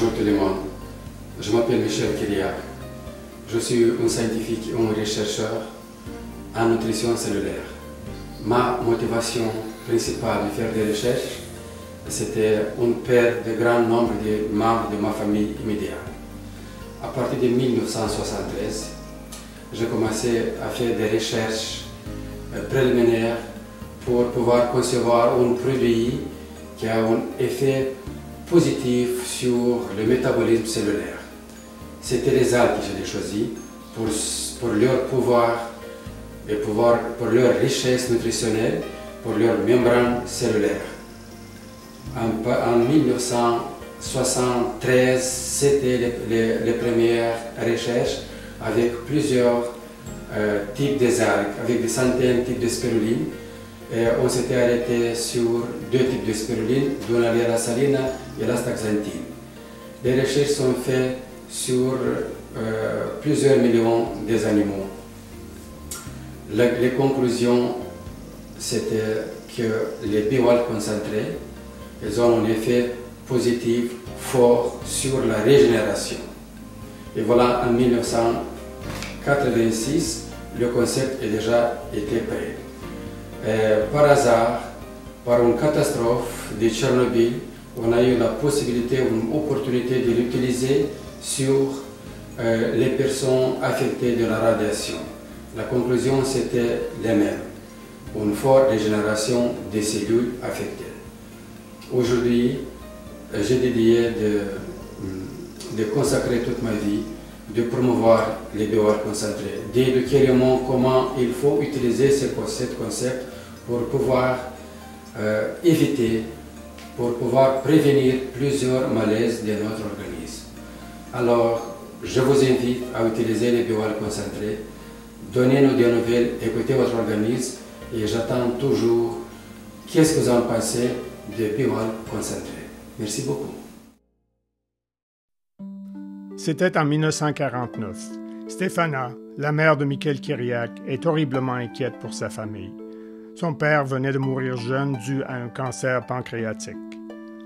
Bonjour tout le monde, je m'appelle Michel Kiriak. Je suis un scientifique et un chercheur en nutrition cellulaire. Ma motivation principale de faire des recherches, c'était une paire de grand nombre de membres de ma famille immédiate. À partir de 1973, j'ai commencé à faire des recherches préliminaires pour pouvoir concevoir un produit qui a un effet positif sur le métabolisme cellulaire. C'était les algues que j'ai choisies pour leur pouvoir et pour leur richesse nutritionnelle, pour leur membrane cellulaire. En 1973, c'était les premières recherches avec plusieurs types d'algues, avec des centaines de types de spiruline. Et on s'était arrêté sur deux types de spiruline, Dunalia salina et l'astaxanthine. Les recherches sont faites sur plusieurs millions d'animaux. Les conclusions, c'était que les bioalgues concentrés, ils ont un effet positif fort sur la régénération. Et voilà, en 1986, le concept a déjà été prêt. Par hasard, par une catastrophe de Tchernobyl, on a eu la possibilité, une opportunité de l'utiliser sur les personnes affectées de la radiation. La conclusion, c'était la même, une forte régénération des cellules affectées. Aujourd'hui, j'ai décidé de consacrer toute ma vie, de promouvoir les bioalgues concentrés, d'éduquer le monde comment il faut utiliser ce concept pour pouvoir éviter, pour pouvoir prévenir plusieurs malaises de notre organisme. Alors, je vous invite à utiliser les bioalgues concentrés, donnez-nous des nouvelles, écoutez votre organisme et j'attends toujours qu'est-ce que vous en pensez des bioalgues concentrés. Merci beaucoup. C'était en 1949. Stefana, la mère de Michael Kiriak, est horriblement inquiète pour sa famille. Son père venait de mourir jeune dû à un cancer pancréatique.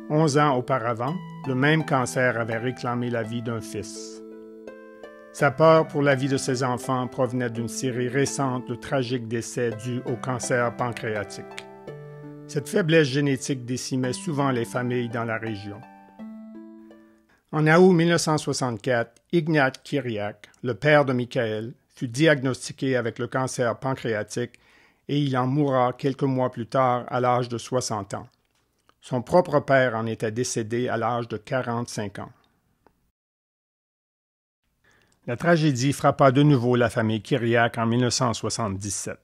11 ans auparavant, le même cancer avait réclamé la vie d'un fils. Sa peur pour la vie de ses enfants provenait d'une série récente de tragiques décès dus au cancer pancréatique. Cette faiblesse génétique décimait souvent les familles dans la région. En août 1964, Ignat Kiriak, le père de Michael, fut diagnostiqué avec le cancer pancréatique et il en mourra quelques mois plus tard à l'âge de 60 ans. Son propre père en était décédé à l'âge de 45 ans. La tragédie frappa de nouveau la famille Kiriak en 1977.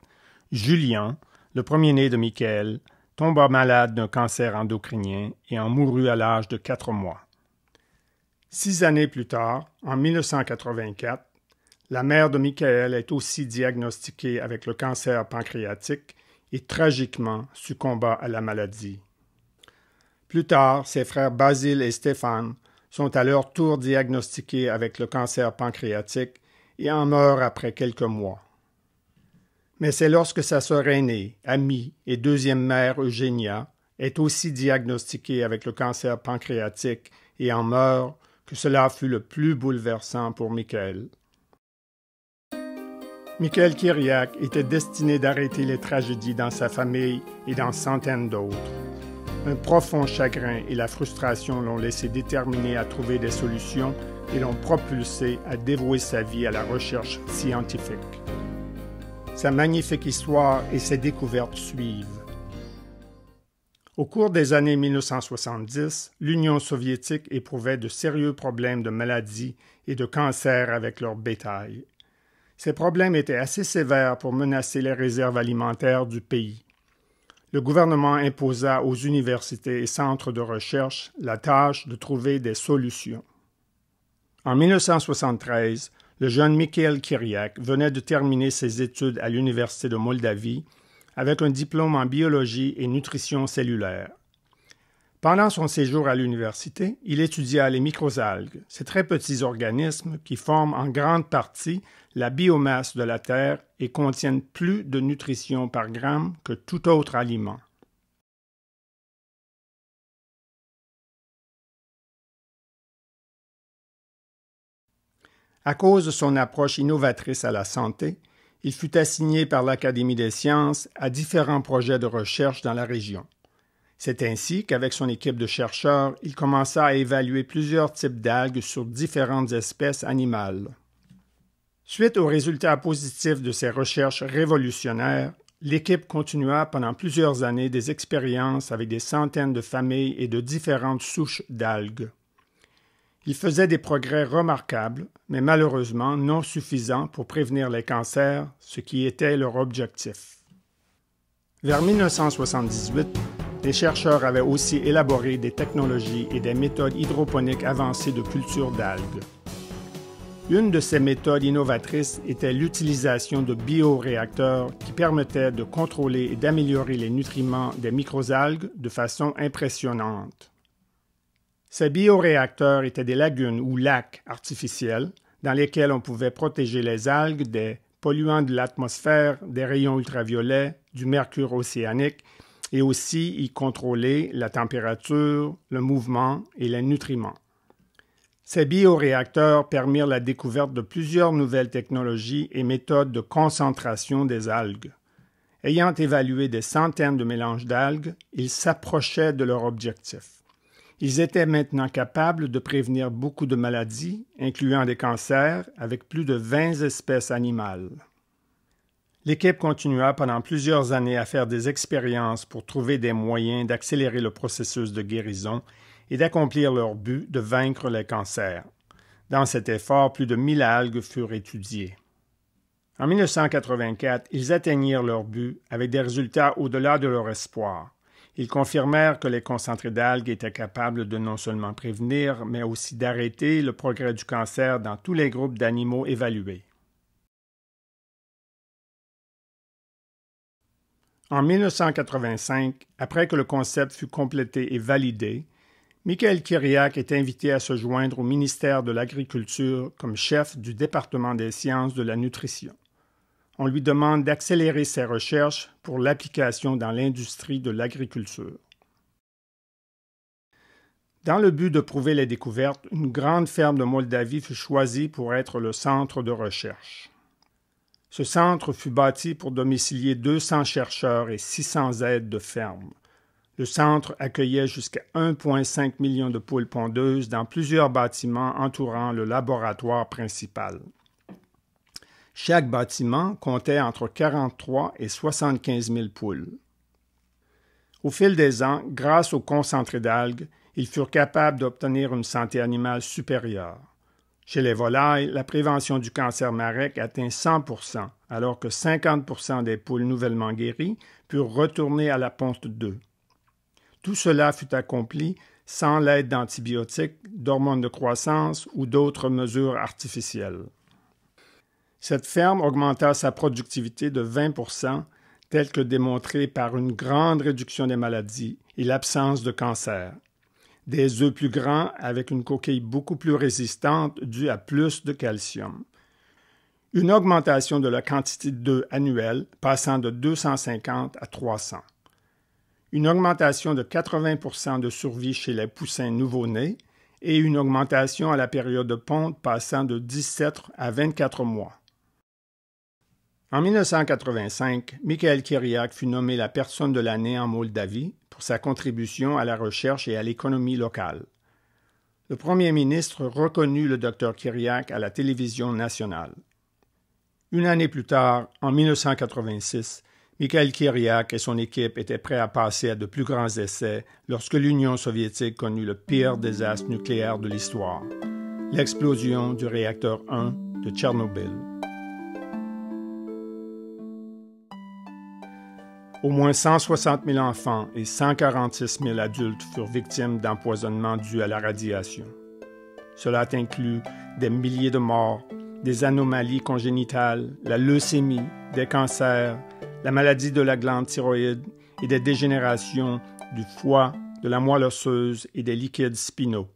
Julien, le premier-né de Michael, tomba malade d'un cancer endocrinien et en mourut à l'âge de 4 mois. 6 années plus tard, en 1984, la mère de Michael est aussi diagnostiquée avec le cancer pancréatique et tragiquement succomba à la maladie. Plus tard, ses frères Basile et Stéphane sont à leur tour diagnostiqués avec le cancer pancréatique et en meurent après quelques mois. Mais c'est lorsque sa sœur aînée, amie et deuxième mère Eugénia est aussi diagnostiquée avec le cancer pancréatique et en meurt que cela fut le plus bouleversant pour Michael. Michael Kiriak était destiné d'arrêter les tragédies dans sa famille et dans centaines d'autres. Un profond chagrin et la frustration l'ont laissé déterminé à trouver des solutions et l'ont propulsé à dévouer sa vie à la recherche scientifique. Sa magnifique histoire et ses découvertes suivent. Au cours des années 1970, l'Union soviétique éprouvait de sérieux problèmes de maladies et de cancer avec leur bétail. Ces problèmes étaient assez sévères pour menacer les réserves alimentaires du pays. Le gouvernement imposa aux universités et centres de recherche la tâche de trouver des solutions. En 1973, le jeune Michael Kiriak venait de terminer ses études à l'Université de Moldavie avec un diplôme en biologie et nutrition cellulaire. Pendant son séjour à l'université, il étudia les microalgues, ces très petits organismes qui forment en grande partie la biomasse de la Terre et contiennent plus de nutrition par gramme que tout autre aliment. À cause de son approche innovatrice à la santé, il fut assigné par l'Académie des sciences à différents projets de recherche dans la région. C'est ainsi qu'avec son équipe de chercheurs, il commença à évaluer plusieurs types d'algues sur différentes espèces animales. Suite aux résultats positifs de ces recherches révolutionnaires, l'équipe continua pendant plusieurs années des expériences avec des centaines de familles et de différentes souches d'algues. Ils faisaient des progrès remarquables, mais malheureusement non suffisants pour prévenir les cancers, ce qui était leur objectif. Vers 1978, les chercheurs avaient aussi élaboré des technologies et des méthodes hydroponiques avancées de culture d'algues. Une de ces méthodes innovatrices était l'utilisation de bioréacteurs qui permettaient de contrôler et d'améliorer les nutriments des microalgues de façon impressionnante. Ces bioréacteurs étaient des lagunes ou lacs artificiels dans lesquels on pouvait protéger les algues des polluants de l'atmosphère, des rayons ultraviolets, du mercure océanique et aussi y contrôler la température, le mouvement et les nutriments. Ces bioréacteurs permirent la découverte de plusieurs nouvelles technologies et méthodes de concentration des algues. Ayant évalué des centaines de mélanges d'algues, ils s'approchaient de leur objectif. Ils étaient maintenant capables de prévenir beaucoup de maladies, incluant des cancers, avec plus de 20 espèces animales. L'équipe continua pendant plusieurs années à faire des expériences pour trouver des moyens d'accélérer le processus de guérison et d'accomplir leur but de vaincre les cancers. Dans cet effort, plus de 1000 algues furent étudiées. En 1984, ils atteignirent leur but avec des résultats au-delà de leur espoir. Ils confirmèrent que les concentrés d'algues étaient capables de non seulement prévenir, mais aussi d'arrêter le progrès du cancer dans tous les groupes d'animaux évalués. En 1985, après que le concept fut complété et validé, Michael Kyriak est invité à se joindre au ministère de l'Agriculture comme chef du département des sciences de la nutrition. On lui demande d'accélérer ses recherches pour l'application dans l'industrie de l'agriculture. Dans le but de prouver les découvertes, une grande ferme de Moldavie fut choisie pour être le centre de recherche. Ce centre fut bâti pour domicilier 200 chercheurs et 600 aides de ferme. Le centre accueillait jusqu'à 1,5 million de poules pondeuses dans plusieurs bâtiments entourant le laboratoire principal. Chaque bâtiment comptait entre 43 et 75 000 poules. Au fil des ans, grâce aux concentrés d'algues, ils furent capables d'obtenir une santé animale supérieure. Chez les volailles, la prévention du cancer marek atteint 100 %, alors que 50 % des poules nouvellement guéries purent retourner à la ponte 2. Tout cela fut accompli sans l'aide d'antibiotiques, d'hormones de croissance ou d'autres mesures artificielles. Cette ferme augmenta sa productivité de 20 %, tel que démontré par une grande réduction des maladies et l'absence de cancer. Des œufs plus grands avec une coquille beaucoup plus résistante due à plus de calcium. Une augmentation de la quantité d'œufs annuelle passant de 250 à 300. Une augmentation de 80 % de survie chez les poussins nouveau-nés et une augmentation à la période de ponte passant de 17 à 24 mois. En 1985, Michael Kyriak fut nommé la personne de l'année en Moldavie pour sa contribution à la recherche et à l'économie locale. Le premier ministre reconnut le Dr Kyriak à la télévision nationale. Une année plus tard, en 1986, Michael Kyriak et son équipe étaient prêts à passer à de plus grands essais lorsque l'Union soviétique connut le pire désastre nucléaire de l'histoire, l'explosion du réacteur 1 de Tchernobyl. Au moins 160 000 enfants et 146 000 adultes furent victimes d'empoisonnements dus à la radiation. Cela inclut des milliers de morts, des anomalies congénitales, la leucémie, des cancers, la maladie de la glande thyroïde et des dégénérations du foie, de la moelle osseuse et des liquides spinaux.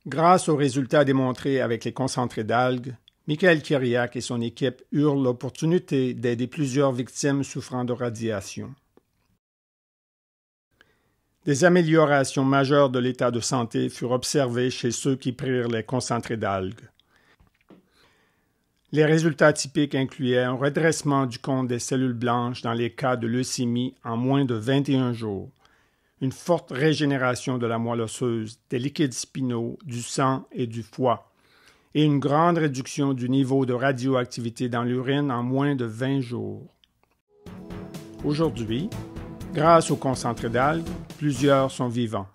Grâce aux résultats démontrés avec les concentrés d'algues, Michael Kyriak et son équipe eurent l'opportunité d'aider plusieurs victimes souffrant de radiation. Des améliorations majeures de l'état de santé furent observées chez ceux qui prirent les concentrés d'algues. Les résultats typiques incluaient un redressement du compte des cellules blanches dans les cas de leucémie en moins de 21 jours, une forte régénération de la moelle osseuse, des liquides spinaux, du sang et du foie, et une grande réduction du niveau de radioactivité dans l'urine en moins de 20 jours. Aujourd'hui, grâce au concentré d'algues, plusieurs sont vivants.